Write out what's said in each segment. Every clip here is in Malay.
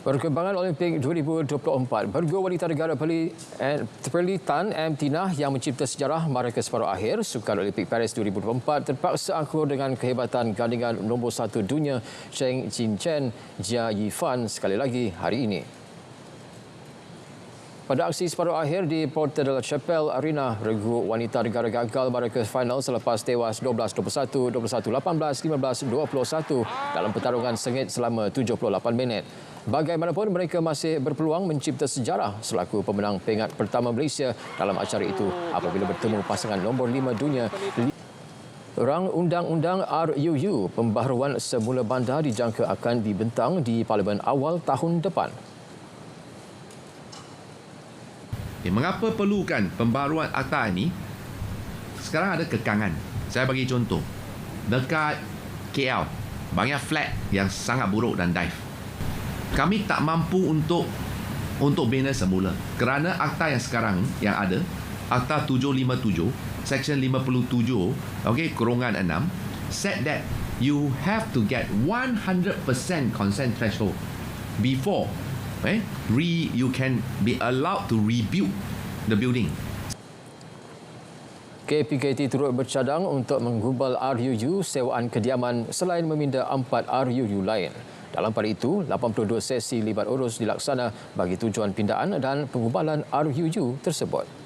Perkembangan Olimpik 2024, bergu wanita negara Perli Tan M. Tinah yang mencipta sejarah mara ke separuh akhir Sukan Olimpik Paris 2024 terpaksa akur dengan kehebatan gandingan nombor 1 dunia Cheng Jin-chen Jia Yifan sekali lagi hari ini. Pada aksi separuh akhir di Porte de la Chapelle Arena, regu wanita negara gagal mara ke final selepas tewas 12-21, 21-18, 15-21 dalam pertarungan sengit selama 78 minit. Bagaimanapun, mereka masih berpeluang mencipta sejarah selaku pemenang peringkat pertama Malaysia dalam acara itu apabila bertemu pasangan nombor 5 dunia. Rang Undang-Undang RUU pembaharuan semula bandar dijangka akan dibentang di Parlimen awal tahun depan. Mengapa perlukan pembaruan akta ini? Sekarang ada kekangan. Saya bagi contoh. Dekat KL, banyak flat yang sangat buruk dan dive. Kami tak mampu untuk bina semula. Kerana akta yang sekarang yang ada, Akta 757, Section 57, kurungan 6, said that you have to get 100% consent threshold before you can be allowed to rebuild the building. KPKT turut bercadang untuk menggubal RUU sewaan kediaman selain meminda 4 RUU lain. Dalam pada itu, 82 sesi libat urus dilaksana bagi tujuan pindaan dan pengubalan RUU tersebut.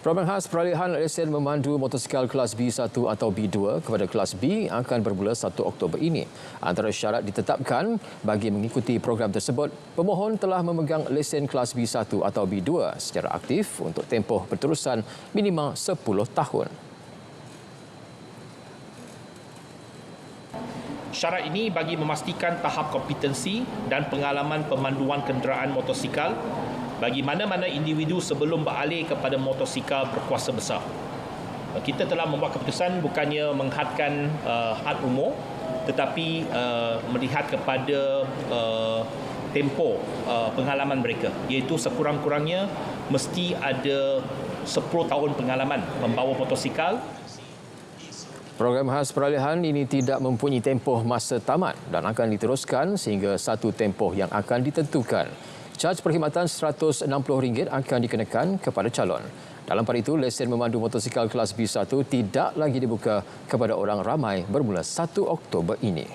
Program khas peralihan lesen memandu motosikal kelas B1 atau B2 kepada kelas B akan bermula 1 Oktober ini. Antara syarat ditetapkan bagi mengikuti program tersebut, pemohon telah memegang lesen kelas B1 atau B2 secara aktif untuk tempoh berterusan minimal 10 tahun. Syarat ini bagi memastikan tahap kompetensi dan pengalaman pemanduan kenderaan motosikal bagi mana-mana individu sebelum beralih kepada motosikal berkuasa besar. Kita telah membuat keputusan bukannya menghadkan had umur, tetapi melihat kepada tempoh pengalaman mereka, iaitu sekurang-kurangnya mesti ada 10 tahun pengalaman membawa motosikal. Program khas peralihan ini tidak mempunyai tempoh masa tamat dan akan diteruskan sehingga satu tempoh yang akan ditentukan. Caj perkhidmatan RM160 akan dikenakan kepada calon. Dalam pada itu, lesen memandu motosikal kelas B1 tidak lagi dibuka kepada orang ramai bermula 1 Oktober ini.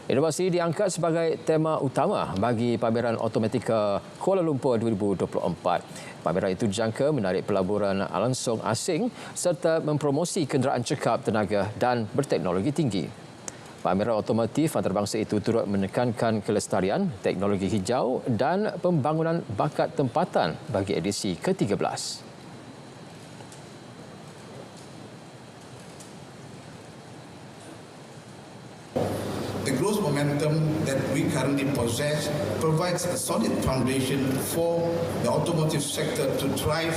Inovasi diangkat sebagai tema utama bagi pameran Automatika Kuala Lumpur 2024. Pameran itu dijangka menarik pelaburan langsung asing serta mempromosi kenderaan cekap, tenaga dan berteknologi tinggi. Pameran otomotif antarabangsa itu turut menekankan kelestarian, teknologi hijau dan pembangunan bakat tempatan bagi edisi ke-13. The growth momentum that we currently possess provides a solid foundation for the automotive sector to thrive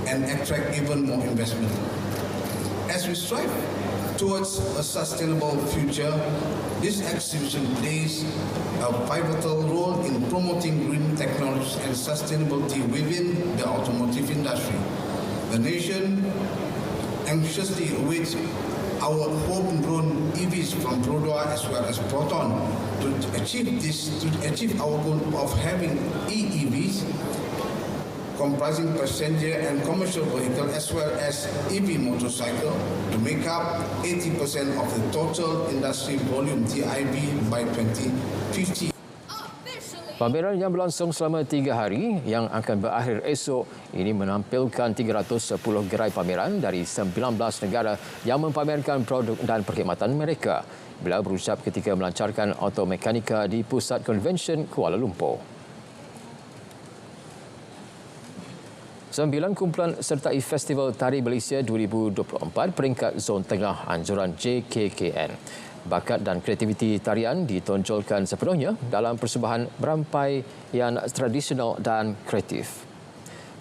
and attract even more investment. As we strive towards a sustainable future, this exhibition plays a pivotal role in promoting green technologies and sustainability within the automotive industry. The nation anxiously awaits our homegrown EVs from Brodua as well as Proton to achieve our goal of having EEVs comprising passenger and commercial vehicle as well as EV motorcycle to make up 80% of the total industry volume TIV by 2050. Pameran yang berlangsung selama 3 hari yang akan berakhir esok ini menampilkan 310 gerai pameran dari 19 negara yang mempamerkan produk dan perkhidmatan mereka. Beliau berucap ketika melancarkan automekanika di Pusat Konvensyen Kuala Lumpur. 9 kumpulan sertai Festival Tari Malaysia 2024 peringkat Zon Tengah anjuran JKKN. Bakat dan kreativiti tarian ditonjolkan sepenuhnya dalam persembahan berampaian tradisional dan kreatif.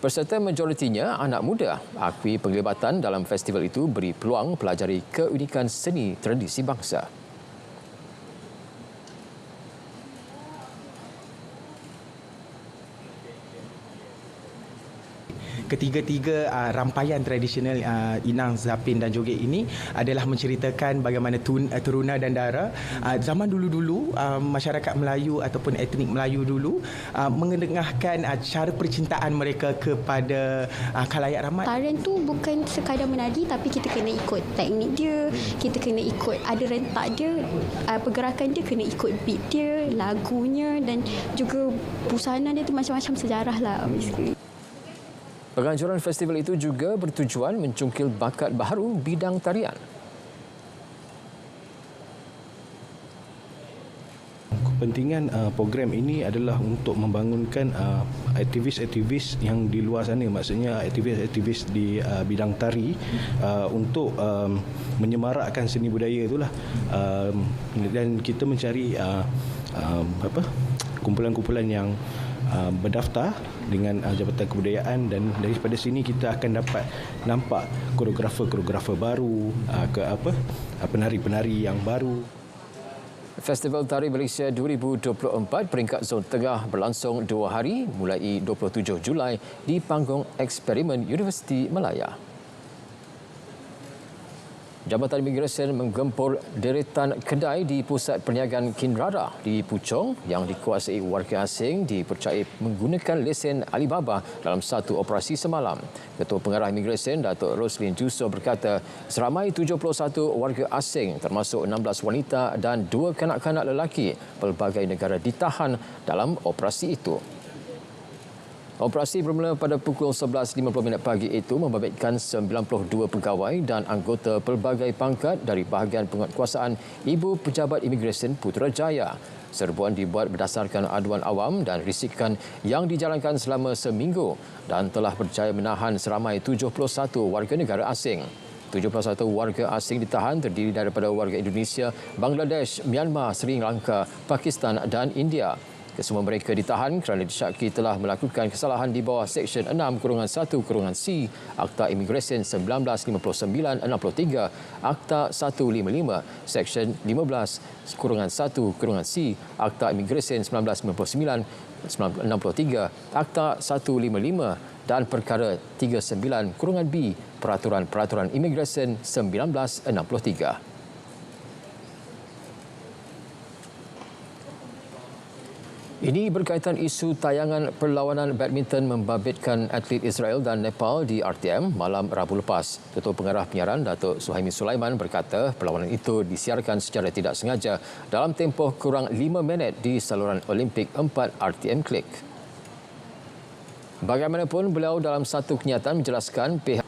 Peserta majoritinya anak muda. Akui penglibatan dalam festival itu beri peluang pelajari keunikan seni tradisi bangsa. ketiga-tiga rampaian tradisional Inang, Zapin dan joget ini adalah menceritakan bagaimana teruna dan dara. Zaman dulu-dulu masyarakat Melayu ataupun etnik Melayu dulu mengendengahkan cara percintaan mereka kepada khalayak ramai. Tarian tu bukan sekadar menari, tapi kita kena ikut teknik dia, kita kena ikut ada rentak dia, pergerakan dia kena ikut beat dia, lagunya dan juga busana dia tu macam-macam sejarah lah basically. Penganjuran festival itu juga bertujuan mencungkil bakat baharu bidang tarian. Kepentingan program ini adalah untuk membangunkan aktivis-aktivis yang di luar sana, maksudnya aktivis-aktivis di bidang tari untuk menyemarakkan seni budaya itulah, dan kita mencari kumpulan-kumpulan yang berdaftar dengan Jabatan Kebudayaan, dan daripada sini kita akan dapat nampak koreografer baru, penari-penari yang baru. Festival Tari Malaysia 2024 peringkat zon tengah berlangsung 2 hari mulai 27 Julai di panggung Eksperimen Universiti Malaya. Jabatan Imigresen menggempur deretan kedai di pusat perniagaan Kinrara di Puchong yang dikuasai warga asing dipercayai menggunakan lesen Alibaba dalam satu operasi semalam. Ketua Pengarah Imigresen Datuk Roslin Juso berkata seramai 71 warga asing termasuk 16 wanita dan 2 kanak-kanak lelaki pelbagai negara ditahan dalam operasi itu. Operasi bermula pada pukul 11.50 pagi itu membabitkan 92 pegawai dan anggota pelbagai pangkat dari bahagian penguatkuasaan Ibu Pejabat Imigresen Putrajaya. Serbuan dibuat berdasarkan aduan awam dan risikan yang dijalankan selama seminggu dan telah berjaya menahan seramai 71 warga negara asing. 71 warga asing ditahan terdiri daripada warga Indonesia, Bangladesh, Myanmar, Sri Lanka, Pakistan dan India. Kesemua mereka ditahan kerana disyaki telah melakukan kesalahan di bawah Seksyen 6-1-C Akta Imigresen 1959-63, Akta 155, Seksyen 15-1-C Akta Imigresen 1999-63, Akta 155 dan Perkara 39-B Peraturan-Peraturan Imigresen 1963. Ini berkaitan isu tayangan perlawanan badminton membabitkan atlet Israel dan Nepal di RTM malam Rabu lepas. Ketua Pengarah Penyiaran Datuk Suhaimi Sulaiman berkata perlawanan itu disiarkan secara tidak sengaja dalam tempoh kurang 5 minit di saluran Olimpik 4 RTM Klik. Bagaimanapun, beliau dalam satu kenyataan menjelaskan pihak